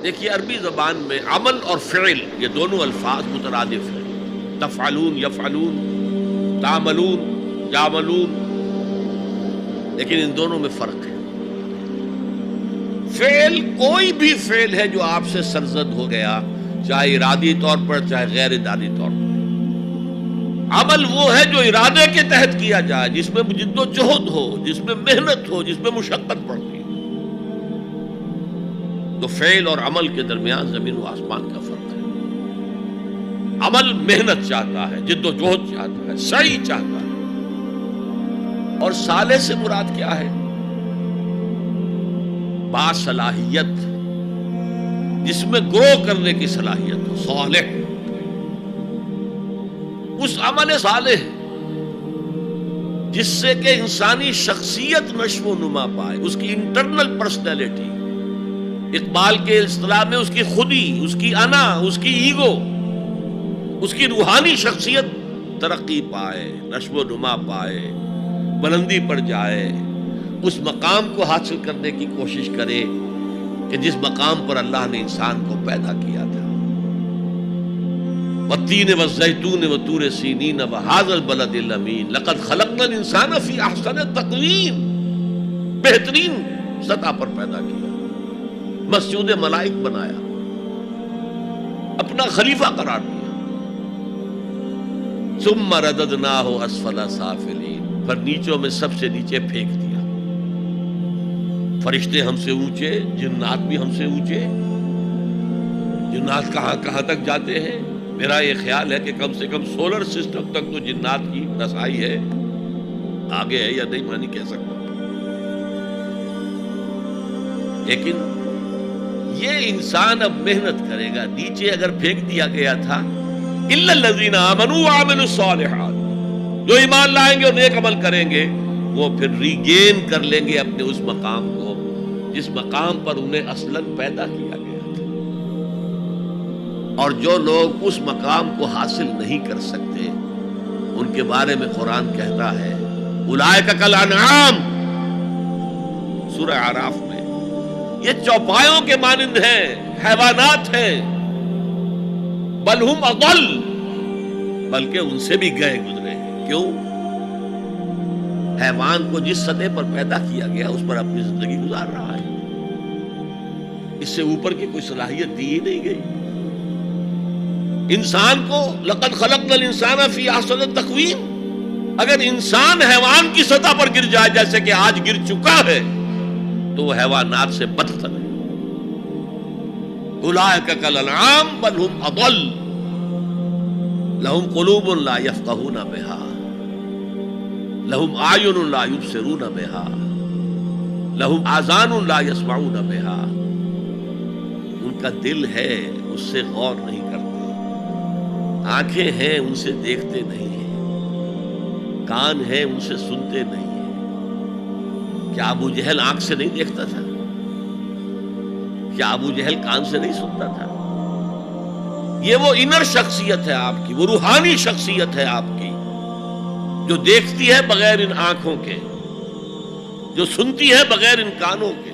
دیکھیے عربی زبان میں عمل اور فعل یہ دونوں الفاظ مترادف ہیں، تفعلون یفعلون، تعملون یعملون، لیکن ان دونوں میں فرق ہے۔ فعل کوئی بھی فعل ہے جو آپ سے سرزد ہو گیا، چاہے ارادی طور پر چاہے غیر ارادی طور پر۔ عمل وہ ہے جو ارادے کے تحت کیا جائے، جس میں جد و جہد ہو، جس میں محنت ہو، جس میں مشقت پڑتی ہے۔ تو فعل اور عمل کے درمیان زمین و آسمان کا فرق ہے۔ عمل محنت چاہتا ہے، جد و جہد چاہتا ہے، سعی چاہتا ہے، اور صالح سے مراد کیا ہے؟ باصلاحیت، جس میں گرو کرنے کی صلاحیت ہو، صالح۔ اس عمل صالح جس سے کہ انسانی شخصیت نشو و نما پائے، اس کی انٹرنل پرسنالٹی، اقبال کے اصطلاح میں اس کی خودی، اس کی انا، اس کی ایگو، اس کی روحانی شخصیت ترقی پائے، نشو و نما پائے، بلندی پر جائے، اس مقام کو حاصل کرنے کی کوشش کرے کہ جس مقام پر اللہ نے انسان کو پیدا کیا تھا۔ والتین والزیتون وطور سینین وہذا البلد الامین لقد خلقنا الانسان فی احسن تقویم، بہترین سطح پر پیدا کیا، مسجود ملائک بنایا، اپنا خلیفہ قرار دیا۔ ثم رددناہ اسفل سافلین، پھر نیچوں میں سب سے نیچے پھینک دیا۔ فرشتے ہم سے اونچے، جنات بھی ہم سے اونچے۔ جنات کہاں کہاں تک جاتے ہیں؟ میرا یہ خیال ہے کہ کم سے کم سولر سسٹم تک تو جنات کی رسائی ہے، آگے ہے یا نہیں میں نہیں کہہ سکتا۔ لیکن یہ انسان اب محنت کرے گا۔ نیچے اگر پھینک دیا گیا تھا الا الذین آمنوا وعملوا الصالحات، جو ایمان لائیں گے اور نیک عمل کریں گے وہ پھر ریگین کر لیں گے اپنے اس مقام کو جس مقام پر انہیں اصلاً پیدا کیا گیا تھا۔ اور جو لوگ اس مقام کو حاصل نہیں کر سکتے ان کے بارے میں قرآن کہتا ہے اولئک کالانعام، سورہ اعراف میں، یہ چوپایوں کے مانند ہیں، حیوانات ہیں، بل ہم اضل، بلکہ ان سے بھی گئے گزرے ہیں۔ کیوں؟ حیوان کو جس سطح پر پیدا کیا گیا اس پر اپنی زندگی گزار رہا ہے، اس سے اوپر کی کوئی صلاحیت دی ہی نہیں گئی۔ انسان کو لقد خلقنا الانسان فی احسن تقویم، اگر انسان حیوان کی سطح پر گر جائے جیسے کہ آج گر چکا ہے تو وہ حیوانات سے بدتر ہے۔ اولئک کالانعام بل ہم اضل لہم قلوب لا یفقہون بہا لہم اعین لا یبصرون بہا لہم آذان لا یسمعون بہا، ان کا دل ہے اس سے غور نہیں کرتے، آنکھیں ہیں ان سے دیکھتے نہیں ہیں، کان ہیں ان سے سنتے نہیں ہیں۔ کیا ابو جہل آنکھ سے نہیں دیکھتا تھا؟ کیا ابو جہل کان سے نہیں سنتا تھا؟ یہ وہ انر شخصیت ہے آپ کی، وہ روحانی شخصیت ہے آپ کی، جو دیکھتی ہے بغیر ان آنکھوں کے، جو سنتی ہے بغیر ان کانوں کے،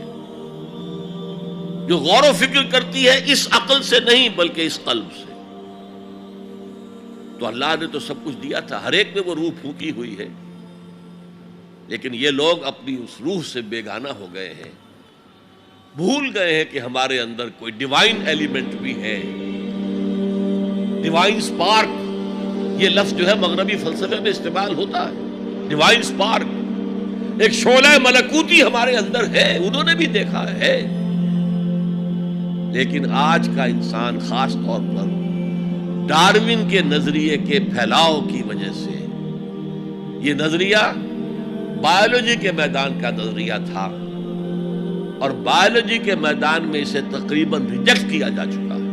جو غور و فکر کرتی ہے اس عقل سے نہیں بلکہ اس قلب سے۔ تو اللہ نے تو سب کچھ دیا تھا، ہر ایک میں وہ روح پھونکی ہوئی ہے، لیکن یہ لوگ اپنی اس روح سے بیگانہ ہو گئے ہیں، بھول گئے ہیں کہ ہمارے اندر کوئی ڈیوائن ایلیمنٹ بھی ہے۔ ڈیوائن سپارک، یہ لفظ جو ہے مغربی فلسفے میں استعمال ہوتا ہے، ڈیوائن سپارک، ایک شعلہ ملکوتی ہمارے اندر ہے، انہوں نے بھی دیکھا ہے۔ لیکن آج کا انسان خاص طور پر ڈارون کے نظریے کے پھیلاؤ کی وجہ سے، یہ نظریہ بایولوجی کے میدان کا نظریہ تھا اور بایولوجی کے میدان میں اسے تقریباً ریجیکٹ کیا جا چکا ہے،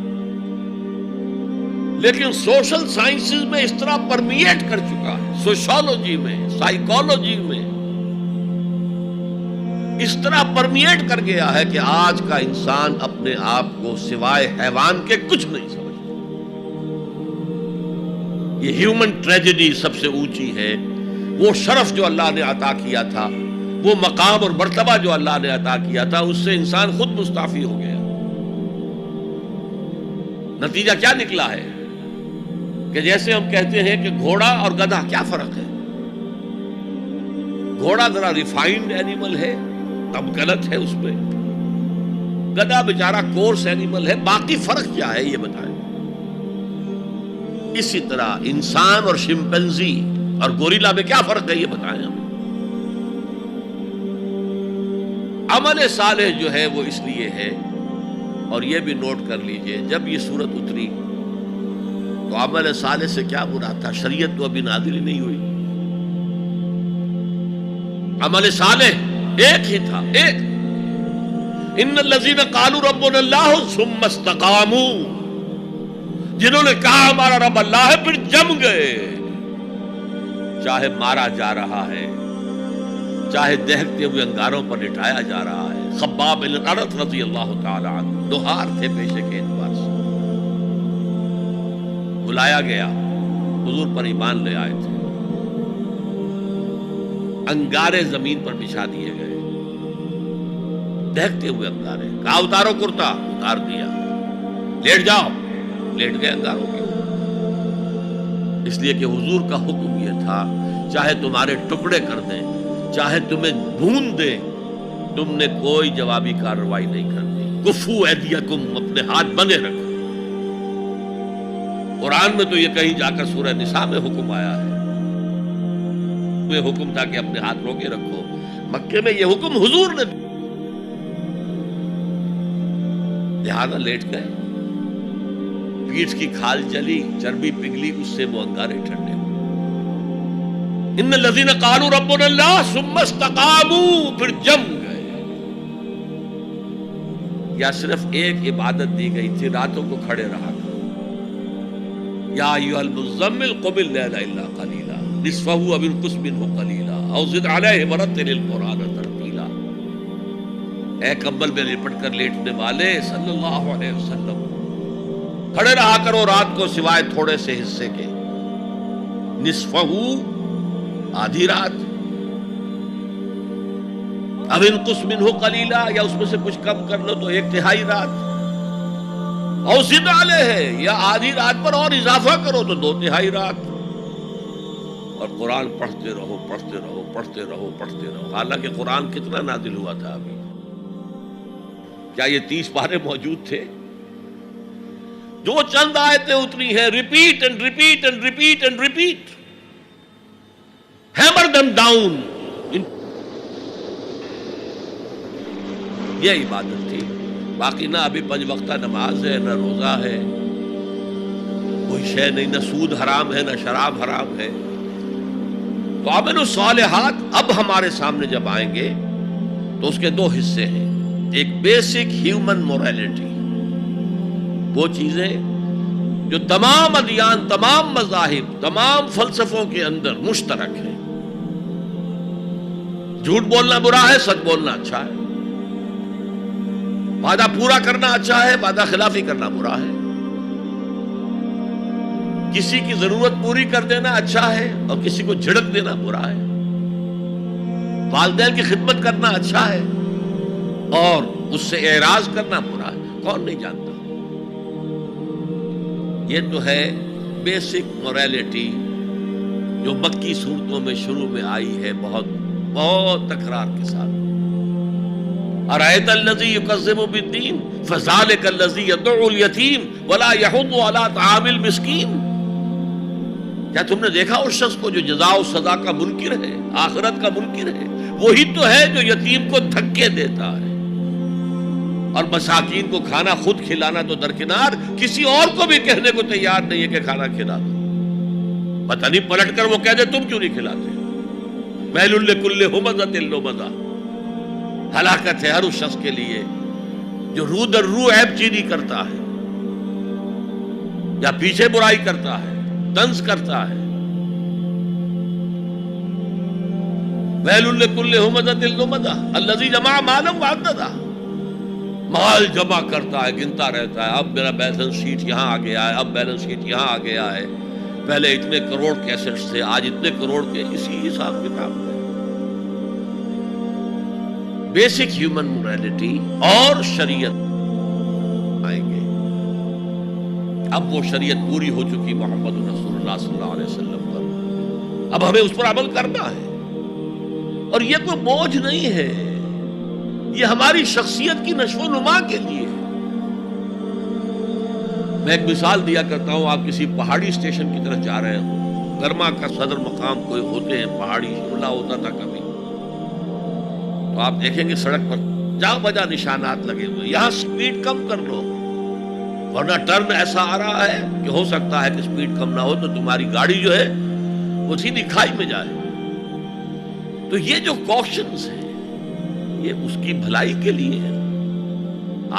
لیکن سوشل سائنسز میں اس طرح پرمیٹ کر چکا ہے، سوشولوجی میں، سائیکالوجی میں اس طرح پرمیٹ کر گیا ہے کہ آج کا انسان اپنے آپ کو سوائے حیوان کے کچھ نہیں سمجھتا۔ یہ ہیومن ٹریجڈی سب سے اونچی ہے، وہ شرف جو اللہ نے عطا کیا تھا، وہ مقام اور مرتبہ جو اللہ نے عطا کیا تھا، اس سے انسان خود مستعفی ہو گیا۔ نتیجہ کیا نکلا ہے کہ جیسے ہم کہتے ہیں کہ گھوڑا اور گدھا کیا فرق ہے؟ گھوڑا ذرا ریفائنڈ اینیمل ہے، تب غلط ہے اس پہ، گدھا بیچارہ کورس اینیمل ہے، باقی فرق کیا ہے یہ بتائیں۔ اسی طرح انسان اور شمپینزی اور گوریلا میں کیا فرق ہے یہ بتائیں ہمیں۔ عمل صالح جو ہے وہ اس لیے ہے، اور یہ بھی نوٹ کر لیجئے، جب یہ صورت اتری تو عمل صالح سے کیا مراد تھا؟ شریعت تو ابھی نازل ہی نہیں ہوئی، عمل صالح ایک ہی تھا، ایک ان الذین قالوا ربنا اللہ ثم استقاموا، جنہوں نے کہا ہمارا رب اللہ ہے پھر جم گئے، چاہے مارا جا رہا ہے، چاہے دہکتے ہوئے انگاروں پر لٹایا جا رہا ہے۔ خباب بن الارت رضی اللہ تعالی عنہ دوہار تھے پیشے کے اعتبار سے، بلایا گیا، حضور پر ایمان لے آئے تھے، انگارے زمین پر بچھا دیے گئے، دہکتے ہوئے انگارے، کہا اتارو کرتا، اتار دیا، لیٹ جاؤ، لیٹ گئے انگاروں کے، اس لیے کہ حضور کا حکم یہ تھا چاہے تمہارے ٹکڑے کر دیں، چاہے تمہیں بھون دیں، تم نے کوئی جوابی کارروائی نہیں کرنی، کفو ایدیکم، اپنے ہاتھ بندے رکھو۔ قرآن میں تو یہ کہیں جا کر سورہ نساء میں حکم آیا ہے، یہ حکم تھا کہ اپنے ہاتھ روکے رکھو، مکے میں یہ حکم حضور نے، لہذا لیٹ گئے، پیٹھ کی کھال چلی، چربی پگھلی، اس سے وہ انگارے ٹھنڈے ہوئے۔ ان الذین قالوا ربنا اللہ ثم استقاموا، پھر جم گئے۔ یا صرف ایک عبادت دی گئی تھی، راتوں کو کھڑے رہا کرو، یا ایھا المزمل قم اللیل الا قلیلا نصفہ او انقص منہ قلیلا او زد علیہ ورتل القرآن ترتیلا۔ اے کمبل میں لپٹ کر لیٹنے والے صلی اللہ علیہ وسلم، کھڑے رہا کرو رات کو سوائے تھوڑے سے حصے کے، نصفہ آدھی رات، اب انقص منہ قلیلا، یا اس میں سے کچھ کم کر لو تو ایک تہائی رات، اور زد علیہ، یا آدھی رات پر اور اضافہ کرو تو دو تہائی رات، اور قرآن پڑھتے رہو پڑھتے رہو پڑھتے رہو پڑھتے رہو۔ حالانکہ قرآن کتنا نازل ہوا تھا ابھی؟ کیا یہ 30 پارے موجود تھے؟ جو چند آیتیں اتری ہیں، repeat and repeat and repeat and repeat, hammer دم ڈاؤن، یہ عبادت تھی۔ باقی نہ ابھی 5 وقتہ نماز ہے، نہ روزہ ہے، کوئی شے نہیں، نہ سود حرام ہے، نہ شراب حرام ہے۔ تو عمل الصالحات اب ہمارے سامنے جب آئیں گے تو اس کے 2 حصے ہیں، ایک بیسک ہیومن موریلٹی، وہ چیزیں جو تمام ادیان، تمام مذاہب، تمام فلسفوں کے اندر مشترک ہیں۔ جھوٹ بولنا برا ہے، سچ بولنا اچھا ہے، وعدہ پورا کرنا اچھا ہے، وعدہ خلافی کرنا برا ہے، کسی کی ضرورت پوری کر دینا اچھا ہے اور کسی کو جھڑک دینا برا ہے، والدین کی خدمت کرنا اچھا ہے اور اس سے اعراض کرنا برا ہے، کون نہیں جانتا؟ یہ تو ہے بیسک موریلٹی جو مکی صورتوں میں شروع میں آئی ہے، بہت بہت تکرار کے ساتھ۔ ارأیت الذی یکذب بالدین فذلک الذی یدعو الیتیم ولا یحض علی طعام المسکین۔ کیا تم نے دیکھا اس شخص کو جو جزا و سزا کا منکر ہے، آخرت کا منکر ہے؟ وہی تو ہے جو یتیم کو دھکے دیتا ہے اور مساکین کو کھانا خود کھلانا تو درکنار، کسی اور کو بھی کہنے کو تیار نہیں ہے کہ کھانا کھلا دو۔ پتہ نہیں پلٹ کر وہ کہہ دے تم کیوں نہیں کھلاتے؟ ویل لکل ہمزۃ لمزہ، ہلاکت ہے ہر اس شخص کے لیے جو رو در رو عیب چینی کرتا ہے یا پیچھے برائی کرتا ہے، طنز کرتا ہے۔ ویل لکل ہمزۃ لمزہ الذی جمع مالا وعددہ، مال جمع کرتا ہے، گنتا رہتا ہے، اب میرا بیلنس شیٹ یہاں آ گیا ہے، اب بیلنس شیٹ یہاں آ گیا ہے، پہلے اتنے کروڑ کے ایسٹس تھے، آج اتنے کروڑ کے، اسی حساب کتاب ہے۔ بیسک ہیومن موریلٹی اور شریعت آئیں گے، اب وہ شریعت پوری ہو چکی محمد رسول اللہ صلی اللہ علیہ وسلم پر، اب ہمیں اس پر عمل کرنا ہے، اور یہ کوئی بوجھ نہیں ہے، یہ ہماری شخصیت کی نشو و نما کے لیے ہے۔ میں ایک مثال دیا کرتا ہوں، آپ کسی پہاڑی اسٹیشن کی طرف جا رہے ہوں، برما کا صدر مقام کوئی ہوتے ہیں پہاڑی، شملہ ہوتا تھا کبھی، تو آپ دیکھیں گے سڑک پر جا بجا نشانات لگے ہوئے، یہاں سپیڈ کم کر لو ورنہ ٹرن ایسا آ رہا ہے کہ ہو سکتا ہے کہ سپیڈ کم نہ ہو تو تمہاری گاڑی جو ہے وہ سیدھی کھائی میں جائے۔ تو یہ جو کوشنز ہیں یہ اس کی بھلائی کے لیے ہے۔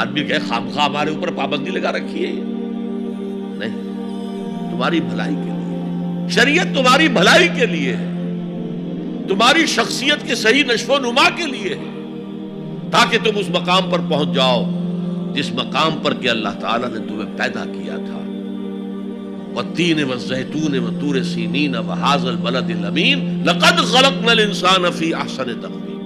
آدمی کہے خامخواہ ہمارے اوپر پابندی لگا رکھی ہے، نہیں، تمہاری بھلائی کے لیے، شریعت تمہاری بھلائی کے لیے ہے، تمہاری شخصیت کے صحیح نشو و نما کے لیے ہے، تاکہ تم اس مقام پر پہنچ جاؤ جس مقام پر کہ اللہ تعالیٰ نے تمہیں پیدا کیا تھا۔ والتین والزیتون وطور سینین وہذا البلد الامین لقد خلقنا الانسان فی احسن تقویم۔